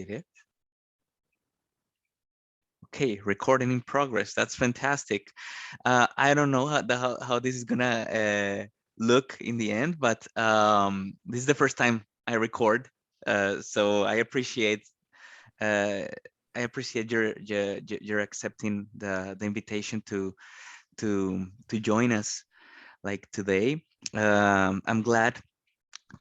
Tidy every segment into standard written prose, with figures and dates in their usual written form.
It is. Okay, recording in progress. That's fantastic. I don't know how this is gonna look in the end, but this is the first time I record, so uh, I appreciate your accepting the invitation to join us like today. I'm glad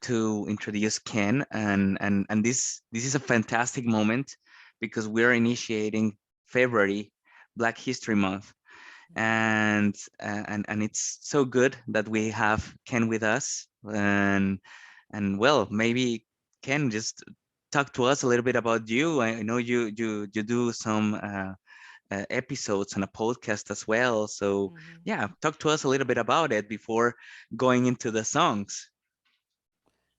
to introduce Ken, and this is a fantastic moment because we're initiating February, Black History Month, and it's so good that we have Ken with us, and well, maybe Ken, just talk to us a little bit about you. I know you do some episodes on a podcast as well, so Mhm. yeah, talk to us a little bit about it before going into the songs.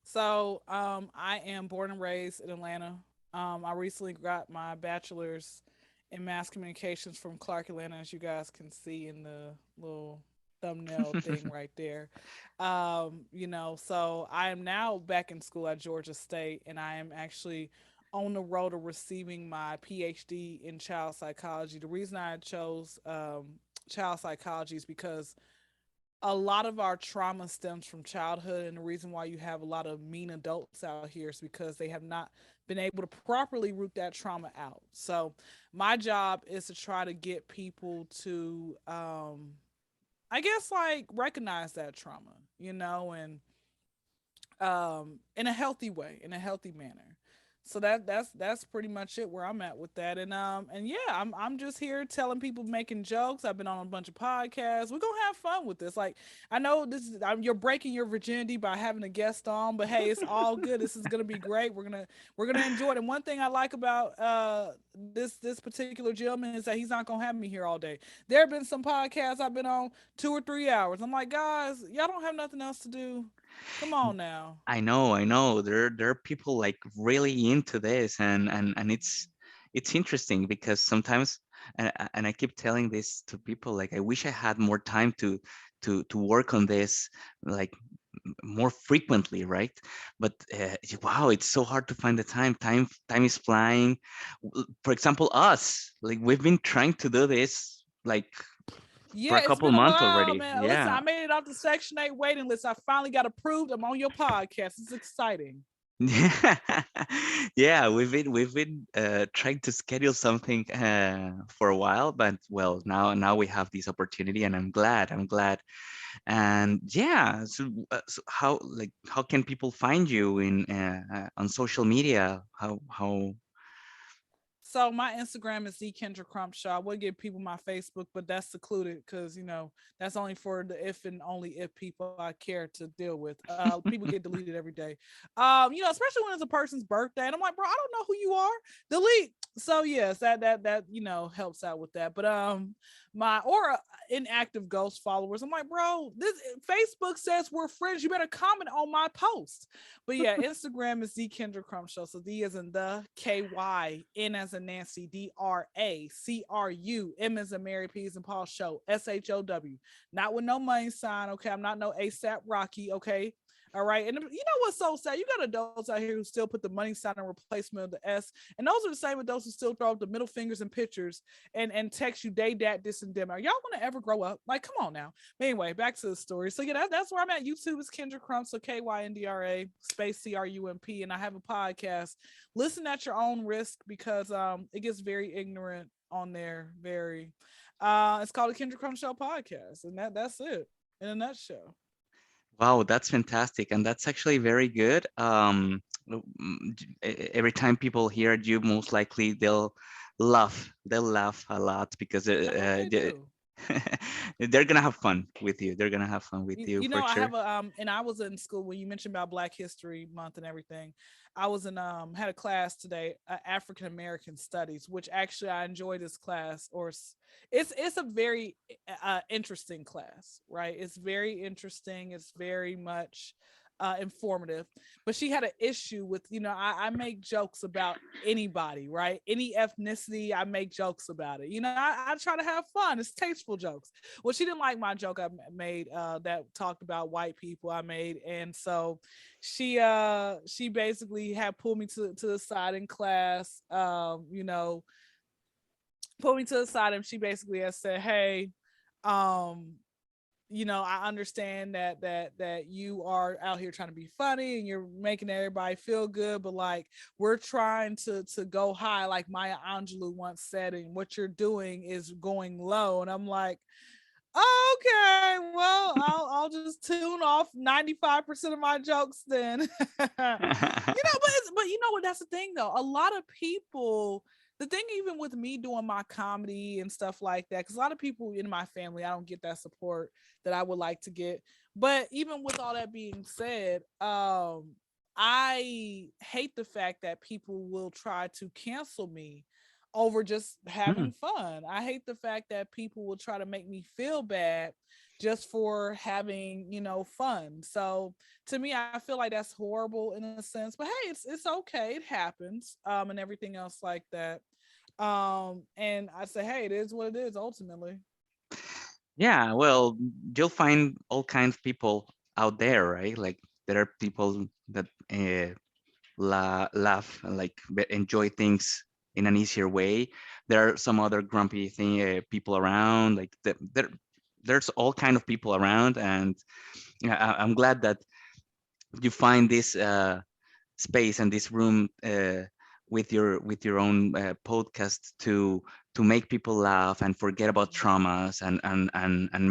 So, I am born and raised in Atlanta. I recently got my bachelor's in mass communications from Clark Atlanta, as you guys can see in the little thumbnail thing right there. So I am now back in school at Georgia State, and I am actually on the road to receiving my PhD in child psychology. The reason I chose child psychology is because a lot of our trauma stems from childhood, and the reason why you have a lot of mean adults out here is because they have not been able to properly root that trauma out. So my job is to try to get people to I guess like recognize that trauma, and in a healthy way, in a healthy manner. So that's pretty much it where I'm at with that. And yeah, I'm just here telling people, making jokes. I've been on a bunch of podcasts. We're gonna have fun with this. Like, I know you're breaking your virginity by having a guest on, but hey, it's all good. This is gonna be great. We're gonna enjoy it. And one thing I like about this particular gentleman is that he's not gonna have me here all day. There have been some podcasts I've been on 2 or 3 hours. I'm like, guys, y'all don't have nothing else to do. Come on now. I know. There are people like really into this, and it's interesting because sometimes, and I keep telling this to people, like I wish I had more time to work on this, like more frequently, right? But wow, it's so hard to find the time. Time is flying. For example, us, like we've been trying to do this like for Yeah, a it's couple been a months while, already. man. Listen, Yeah. I made it off the Section 8 waiting list. I finally got approved. I'm on your podcast. It's exciting. Yeah, yeah, we've been trying to schedule something for a while, but well, now we have this opportunity, and I'm glad. And yeah, so how can people find you in on social media? How? So my Instagram is the Kyndra Crump Show. I would give people my Facebook, but that's secluded because that's only for the if and only if people I care to deal with. People get deleted every day. Especially when it's a person's birthday, and I'm like, bro, I don't know who you are. Delete. So yes, that helps out with that. But my or inactive ghost followers, I'm like, bro, this Facebook says we're friends. You better comment on my post. But yeah, Instagram is the Kyndra Crump Show. So D as in the KY, N as in Nancy, DRACRU, M as in Mary, P as in Paul Show, SHOW. Not with no money sign, okay? I'm not no ASAP Rocky, okay? All right. And you know what's so sad? You got adults out here who still put the money sign in replacement of the S. And those are the same adults who still throw up the middle fingers and pictures and text you day, dat, this, and them. Are y'all want to ever grow up? Like, come on now. But anyway, back to the story. So yeah, that's where I'm at. YouTube is Kyndra Crump, so KYNDRA space CRUMP, and I have a podcast. Listen at your own risk because it gets very ignorant on there. Very. It's called the Kyndra Crump Show podcast, and that's it in a nutshell. Wow, that's fantastic, and that's actually very good. Every time people hear you, most likely laugh. They'll laugh a lot because I hope they do. they're gonna have fun with you. They're gonna have fun with you, you you for know I sure. have a and I was in school when you mentioned about Black History Month and everything. I was in had a class today, African American Studies, which actually I enjoy this class. It's a very interesting class, right? It's very interesting. It's very much informative. But she had an issue with, I make jokes about anybody, right? Any ethnicity, I make jokes about it. I try to have fun. It's tasteful jokes. Well, she didn't like my joke I made that talked about white people I made. And so she basically had pulled me to the side in class, pulled me to the side, and she basically has said, hey, um, I understand that you are out here trying to be funny and you're making everybody feel good, but like we're trying to go high, like Maya Angelou once said, and what you're doing is going low. And I'm like, okay, well, I'll just tune off 95% of my jokes then. But you know what? That's the thing though. A lot of people, the thing even with me doing my comedy and stuff like that, because a lot of people in my family, I don't get that support that I would like to get. But even with all that being said, I hate the fact that people will try to cancel me over just Hmm. having fun. I hate the fact that people will try to make me feel bad just for having, fun. So to me, I feel like that's horrible in a sense. But hey, it's okay. It happens. And everything else like that. And I say, hey, it is what it is ultimately. Yeah, well, you'll find all kinds of people out there, right? Like there are people that laugh and like enjoy things in an easier way. There are some other grumpy people around. Like there's all kind of people around, and I'm glad that you find this space and this room with your own podcast to make people laugh and forget about Mhm. traumas and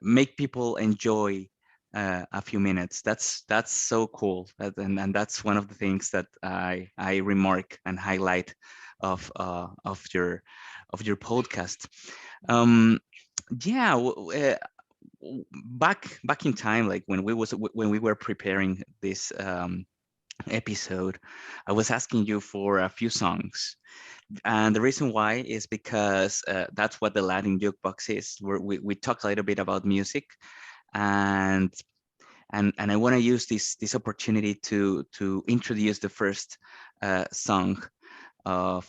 make people enjoy a few minutes. That's so cool, and that's one of the things that I remark and highlight of your podcast. Um, yeah, back in time, like when we were preparing this episode, I was asking you for a few songs, and the reason why is because that's what the Latin jukebox is. We talk a little bit about music, and and I want to use this opportunity to introduce the first song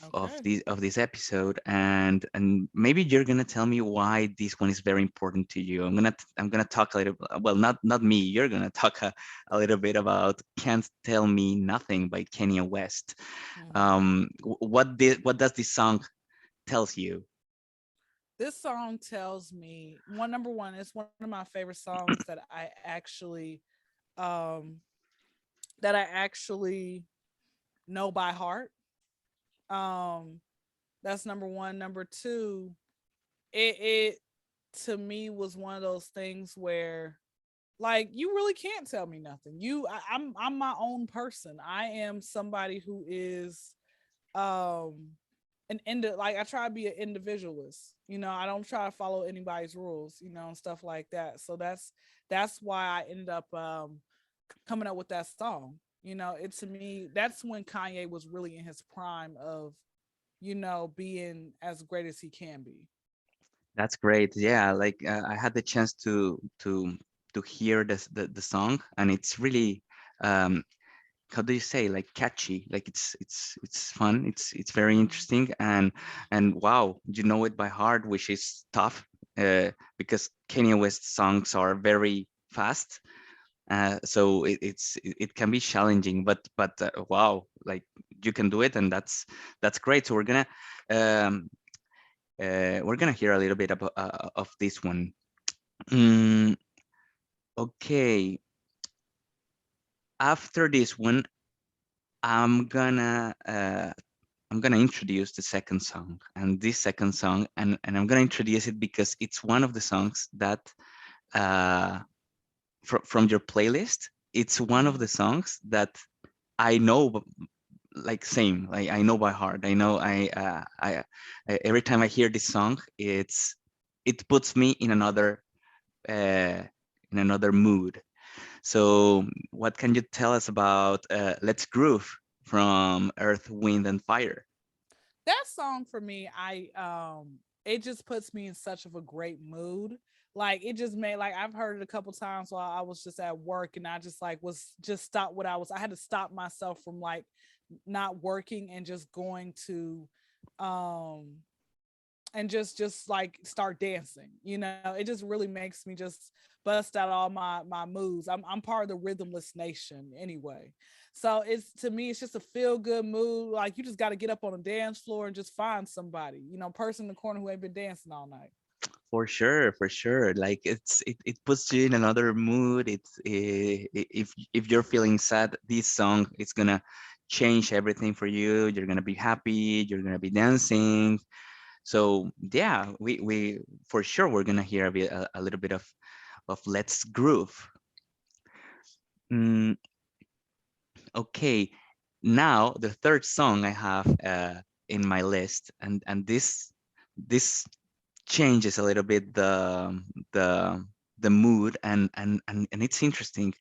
Okay. of this episode, and maybe you're gonna tell me why this one is very important to you. I'm gonna talk a little, well, not me. You're gonna talk a little bit about "Can't Tell Me Nothing" by Kanye West. Mhm. What does this song tells you? This song tells me number one, it's one of my favorite songs um that I actually know by heart. Um that's number one. Number two, it to me was one of those things where like you really can't tell me nothing. I'm my own person. I am somebody who is um like I try to be an individualist. I don't try to follow anybody's rules, and stuff like that. So that's why I ended up coming up with that song. It to me, that's when Kanye was really in his prime of, being as great as he can be. That's great. Yeah, like I had the chance to hear the song, and it's really um, how do you say, like catchy, like it's fun, it's very Mhm. interesting, and wow, you know it by heart, which is tough because Kanye West songs are very fast, so it can be challenging, but wow, like you can do it, and that's great. So um, we're gonna hear a little bit of this one. mm, okay, after this one, i'm gonna uh, I'm gonna introduce the second song, and this second song, and I'm gonna introduce it because it's one of the songs that uh, from your playlist. It's one of the Mhm. songs that I know, like same, like I know by heart. I know every time I hear this song, it puts me uh, in another mood. So, what can you tell us about "Let's Groove" from Earth, Wind, and Fire? That song for me, I it just puts me in such of a great mood. Like it just made like I've heard it a couple times while I was just at work, and I just like was just stop what I had to stop myself from like not working and just going to um and just like start dancing. It just really makes me just bust out all my moves. I'm part of the rhythmless nation anyway. So it's to me it's just a feel good mood. Like you just got to get up on a dance floor and just find somebody, person in the corner who ain't been dancing all night. For sure, for sure. Like it puts you in another mood. If you're feeling sad, this song it's gonna change everything for you. You're gonna be happy. You're gonna be dancing. So yeah, we for sure we're gonna hear a little bit of Let's Groove. Mm, okay, now the third song I have in my list, and this changes a little bit the the mood, and it's interesting.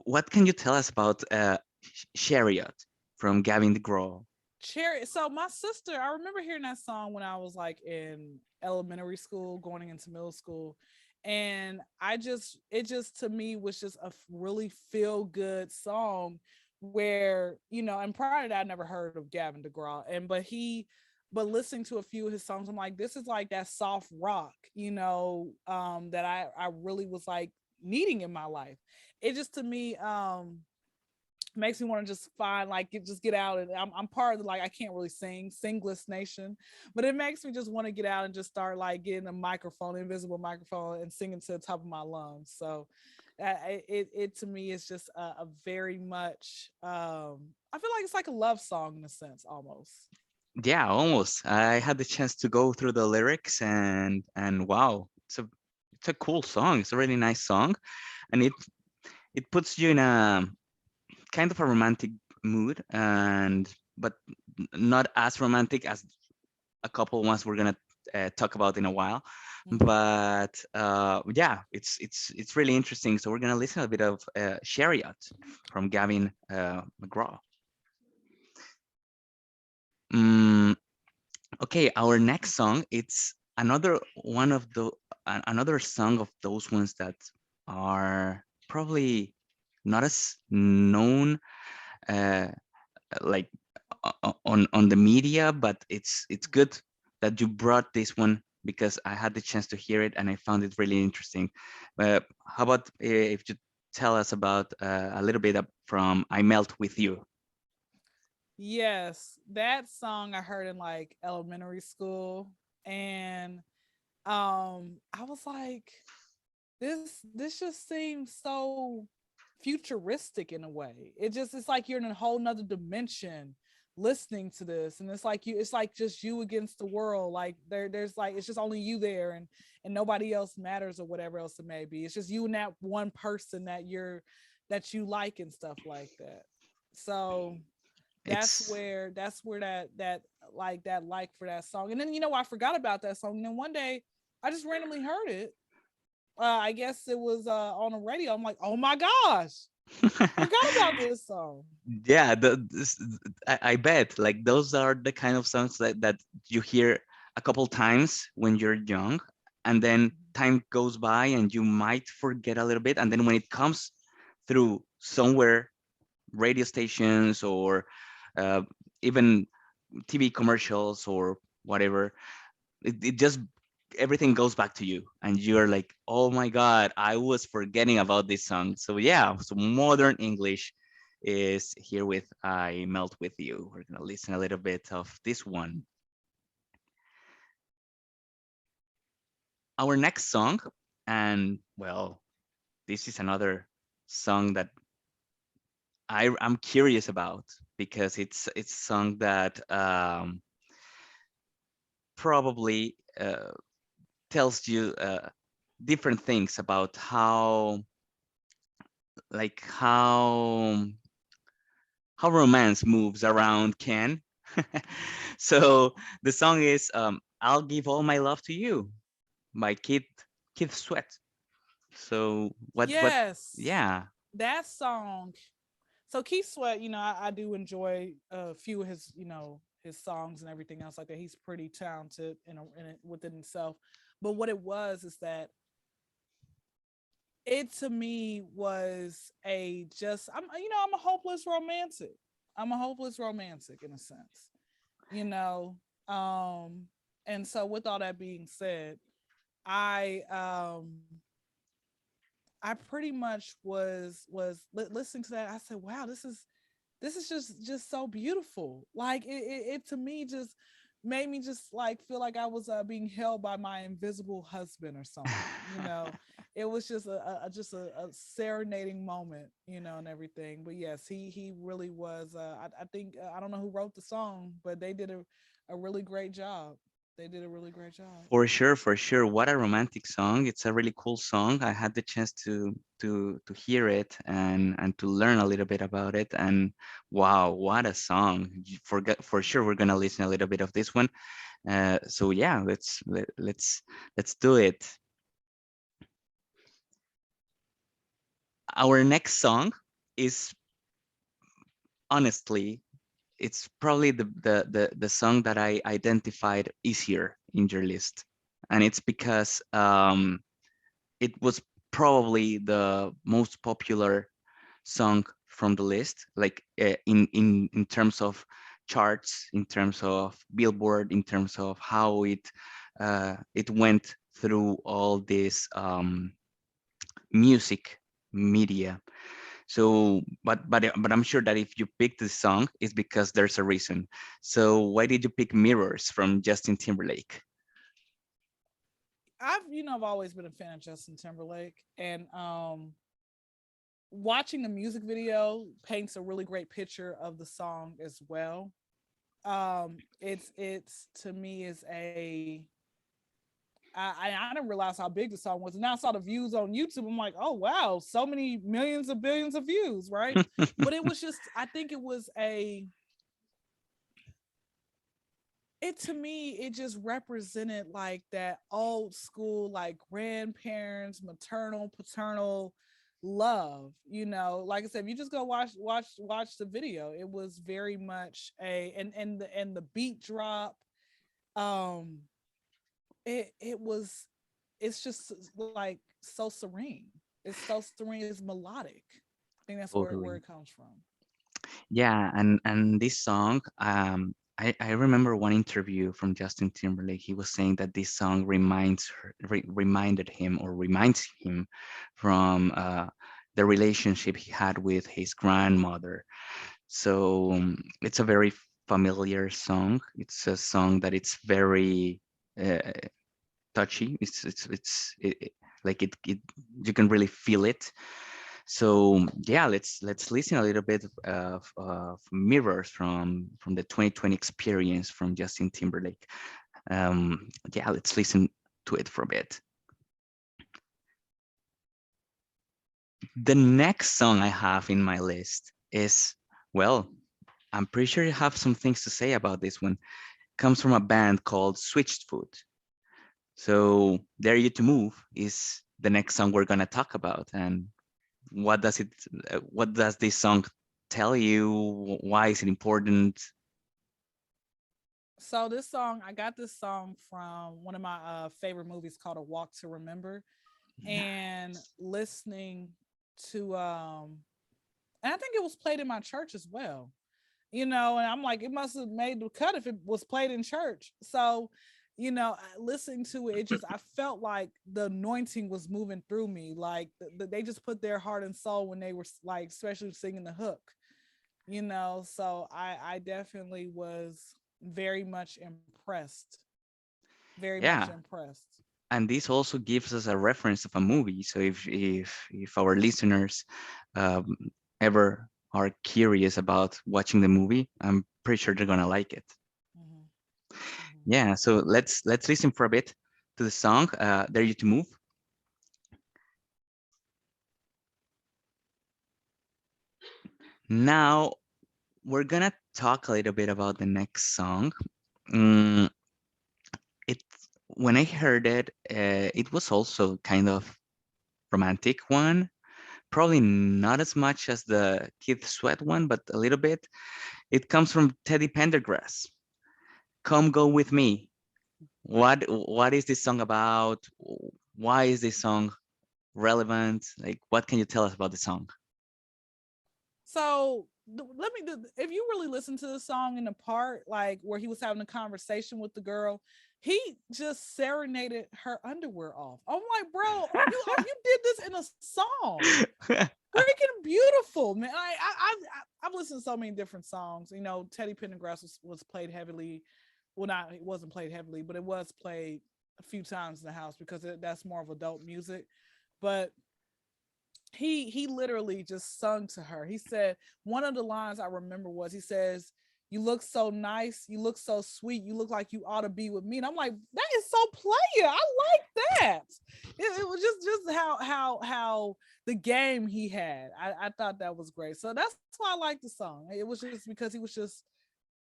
What can you tell us about Chariot from Gavin DeGraw? Cherry. So my sister, I remember hearing that song when I was like in elementary school, going into middle school. And it just to me was just a really feel good song where, and prior to that, I never heard of Gavin DeGraw. But listening to a few of his songs, I'm like, this is like that soft rock, that I really was like needing in my life. It just to me, makes me want to just find like just get out, and I'm part of the like I can't really singless nation, but it makes me just want to get out and just start like getting a microphone, invisible microphone, and singing to the top of my lungs. So it to me is just a very much I feel like it's like a love song in a sense almost. Yeah, almost. I had the chance to go through the lyrics, and wow, it's a cool song. It's a really nice song, and it puts you in a kind of a romantic mood, and but not as romantic as a couple ones we're gonna talk about in a while. Mhm. But yeah, it's really interesting. So we're gonna listen a bit of Chariot from Gavin McGraw. Mm, okay, our next song, it's another one of the another song of those ones that are probably not as known uh, like on the media, but it's good that you brought this one because I had the chance to hear it and I found it really interesting. How about if you tell us about a little bit from I Melt with You? Yes, that song I heard in like elementary school, and I was like, this just seems so futuristic in a way. It's like you're in a whole nother dimension listening to this, and it's like just you against the world. Like there's like it's just only you there, and nobody else matters or whatever else it may be. It's just you and that one person that you like and stuff like that. So It's that's where that like for that song. And then I forgot about that song. And then one day I just randomly heard it. I guess it was on the radio. I'm like, oh my gosh, forgot about this song. yeah, I bet like those are the kind of songs that you hear a couple times when you're young, and then time goes by and you might forget a little bit, and then when it comes through somewhere, radio stations or uh, even TV commercials or whatever, it just everything goes back to you and you're like, oh my god, I was forgetting about this song. So yeah, so modern English is here with I Melt with You. We're gonna listen a little bit of this one. Our next song, and well, this is another song that I'm curious about because it's a song that probably tells you different things about like how romance moves around Ken. So the song is "I'll Give All My Love to You" by Kid Sweat. So what? Yes, Yeah, that song. So Keith Sweat, I do enjoy a few of his, his songs and everything else like that. He's pretty talented within himself. But what it was is that it to me was a just I'm a hopeless romantic. I'm a hopeless romantic in a sense, you know. Um and so with all that being said, I I pretty much listening to that. I said, "Wow, this is just so beautiful." Like it to me just made me just like feel like I was being held by my invisible husband or something. It was just a serenading moment, and everything. But yes, he really was. I think I don't know who wrote the song, but they did a really great job. They did a really great job. For sure, for sure. What a romantic song. It's a really cool song. I had the chance to hear it and to learn a little bit about it. And wow, what a song. For sure we're gonna listen a little bit of this one. So yeah, let's do it. Our next song is honestly, it's probably the song that I identified easier in your list. And it's because it was probably the most popular song from the list, like in terms of charts, in terms of Billboard, in terms of how it went through all this music media. So, but I'm sure that if you picked this song, it's because there's a reason. So, why did you pick "Mirrors" from Justin Timberlake? I've always been a fan of Justin Timberlake, and watching the music video paints a really great picture of the song as well. It's to me is a I didn't realize how big the song was. And now I saw the views on YouTube. I'm like, oh wow, so many millions of billions of views, right? But it was just, I think it was it to me, it just represented like that old school, like grandparents, maternal, paternal love. Like I said, if you just go watch the video, it was very much and the beat drop. Um, it was it's just like so serene. It's so serene. It's melodic. I think that's where Totally. it comes from. Yeah, and this song, I remember one interview from Justin Timberlake. He was saying that this song reminded him or reminds him from the relationship he had with his grandmother. So it's a very familiar song. It's a song that it's very touchy. Like it you can really feel it. So yeah, let's listen a little bit of Mirrors from the 2020 experience from Justin Timberlake. Yeah, let's listen to it for a bit. The next song I have in my list is, well, I'm pretty sure you have some things to say about this one. Comes from a band called Switched Foot. So Dare You to Move is the next song we're gonna talk about. And what does this song tell you? Why is it important? So this song, I got this song from one of my favorite movies called A Walk to Remember, and listening to and I think it was played in my church as well. And I'm like, it must have made the cut if it was played in church. So, listening to it, I felt like the anointing was moving through me. Like they just put their heart and soul when they were like, especially singing the hook. So I definitely was very much impressed. Very much Yeah, impressed. and this also gives us a reference of a movie. So if our listeners um, ever are curious about watching the movie, I'm pretty sure they're gonna like it. Mm-hmm. Mm-hmm. Yeah, so let's listen for a bit to the song "Dare You to Move." Now we're gonna talk a little bit about the next song. Mm, it when I heard it, it was also kind of romantic one. Probably not as much as the Keith Sweat one, but a little bit. It comes from Teddy Pendergrass. "Come Go With Me." what is this song about? Why is this song relevant? Like, what can you tell us about the song? So let me do. If you really listen to the song in the part like where he was having a conversation with the girl, he just serenaded her underwear off. I'm like, bro, you did this in a song. Freaking beautiful, man. I've listened to so many different songs. You know, Teddy Pendergrass was played heavily. Well, not it wasn't played heavily, but it was played a few times in the house because that's more of adult music. But he literally just sung to her. He said one of the lines I remember was he says, "You look so nice, you look so sweet, you look like you ought to be with me." And I'm like, that is so player. I like that. It was just how the game he had. I thought that was great. So that's why I like the song. It was just because he was just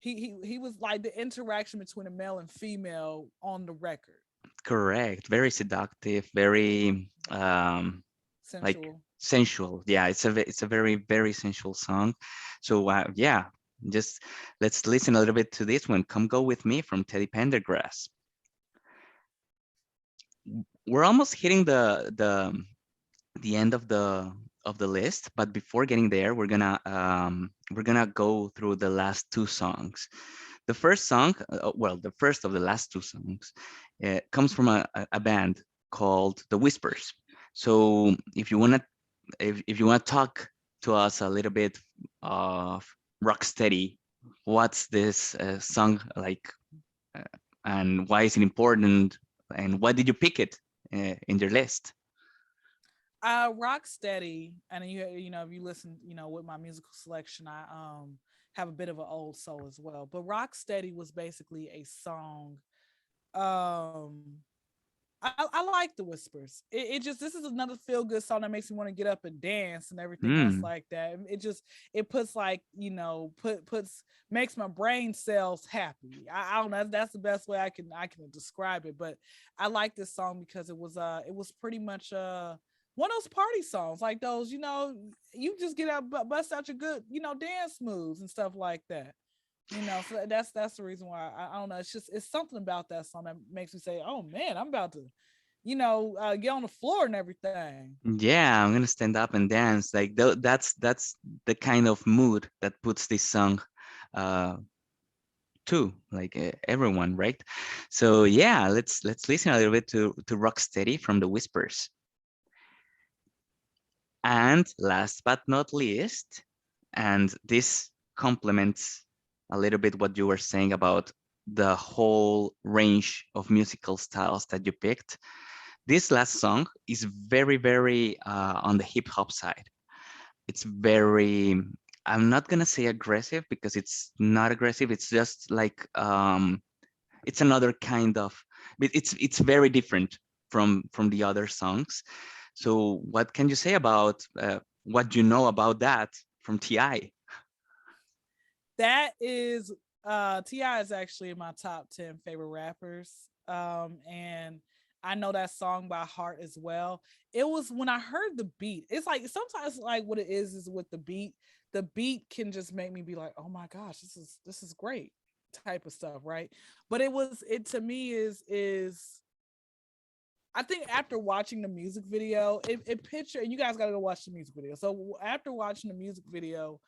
he was like the interaction between a male and female on the record. Correct. Very seductive. Very like Sensual. sensual. Yeah, it's a very very sensual song. So yeah, just let's listen a little bit to this one. Come Go With Me from Teddy Pendergrass. We're almost hitting the end of the list, but before getting there, we're gonna go through the last two songs. The first song, well, the first of the last two songs, comes from a band called The Whispers. So if you wanna talk to us a little bit of Rocksteady, what's this song like, uh, and why is it important, and why did you pick it in your list? Rocksteady, and you know, if you listen, you know, with my musical selection, I have a bit of an old soul as well. But Rocksteady was basically a song. Um I like the whispers. It just this is another feel good song that makes me want to get up and dance and everything else Hmm. like that. It just it puts like you know puts makes my brain cells happy. I don't know. That's the best way I can describe it. But I like this song because it was pretty much one of those party songs like those you know you just get out bust out your good you know dance moves and stuff like that. You know, so that's the reason why I don't know. It's just it's something about that song that makes me say, "Oh man, I'm about to, you know, get on the floor and everything." Yeah, I'm gonna stand up and dance. Like that's the kind of mood that puts this song uh to like everyone, right? So yeah, let's listen a little bit to Rocksteady from the Whispers. And last but not least, and this complements a little bit what you were saying about the whole range of musical styles that you picked. This last song is very, very on the hip hop side. It's very, I'm not gonna say aggressive because it's not aggressive. It's just like it's another kind of, it's very different from the other songs. So what can you say about what you know about that from Ti? That is Ti is actually in my top 10 favorite rappers. And I know that song by heart as well. It was when I heard the beat. It's like sometimes like what it is with the beat. The beat can just make me be like, "Oh my gosh, this is great." Type of stuff, right? But it to me is I think after watching the music video, it picture and you guys got to go watch the music video. So after watching the music video,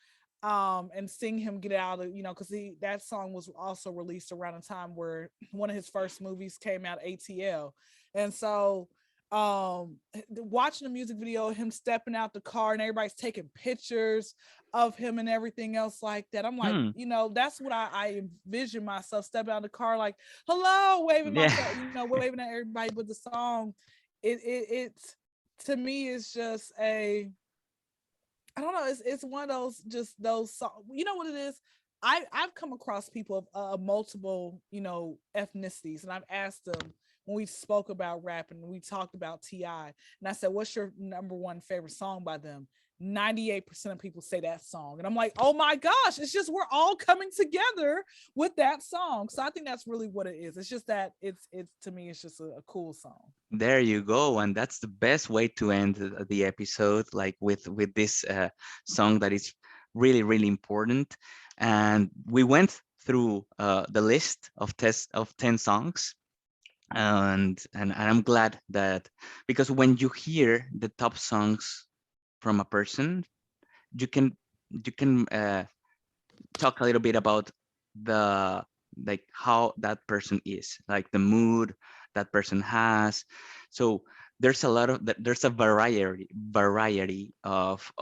and seeing him get out of you know because that song was also released around a time where one of his first movies came out, ATL, and so watching the music video, him stepping out the car and everybody's taking pictures of him and everything else like that. I'm like, Hmm. you know, that's what I envision myself stepping out the car like, hello, waving Yeah. myself, you know, waving at everybody. But the song, it's to me is just a I don't know. It's one of those just those songs. You know what it is. I've come across people of multiple ethnicities, and I've asked them when we spoke about rap and we talked about Ti, and I said, "What's your number one favorite song by them?" 98% of people say that song, and I'm like, "Oh my gosh!" It's just we're all coming together with that song. So I think that's really what it is. It's just that it's to me, it's just a cool song. There you go, and that's the best way to end the episode, like with this song that is really really important. And we went through the list of 10 songs. and I'm glad that, because when you hear the top songs from a person, you can you can talk a little bit about the, like, how that person is, like the mood that person has. So there's a lot of there's a variety of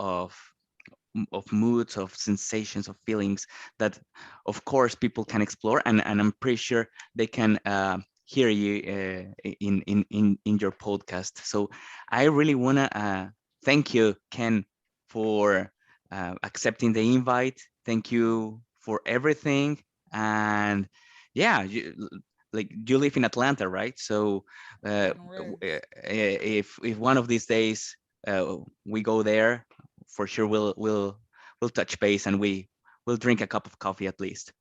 moods, of sensations, of feelings that, of course, people can explore, and I'm pretty sure they can hear you in your podcast. So I really wanna thank you, Ken, for accepting the invite. Thank you for everything, and yeah, like you live in Atlanta, right? So uh, Born and raised. if one of these days we go there, for sure we'll touch base, and we'll drink a cup of coffee at least.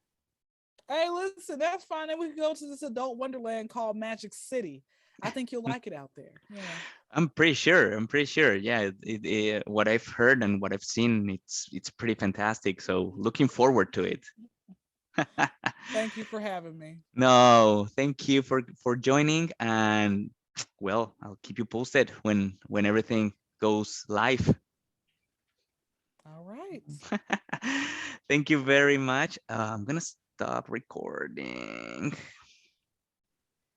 Hey, listen, that's fine. Then we could go to this adult wonderland called Magic City. I think you'll like it out there. You know. I'm pretty sure. I'm pretty sure. Yeah, what I've heard and what I've seen, it's pretty fantastic. So looking forward to it. Thank you for having me. No, thank you for joining, and well, I'll keep you posted when everything goes live. All right. Thank you very much. I'm gonna stop recording.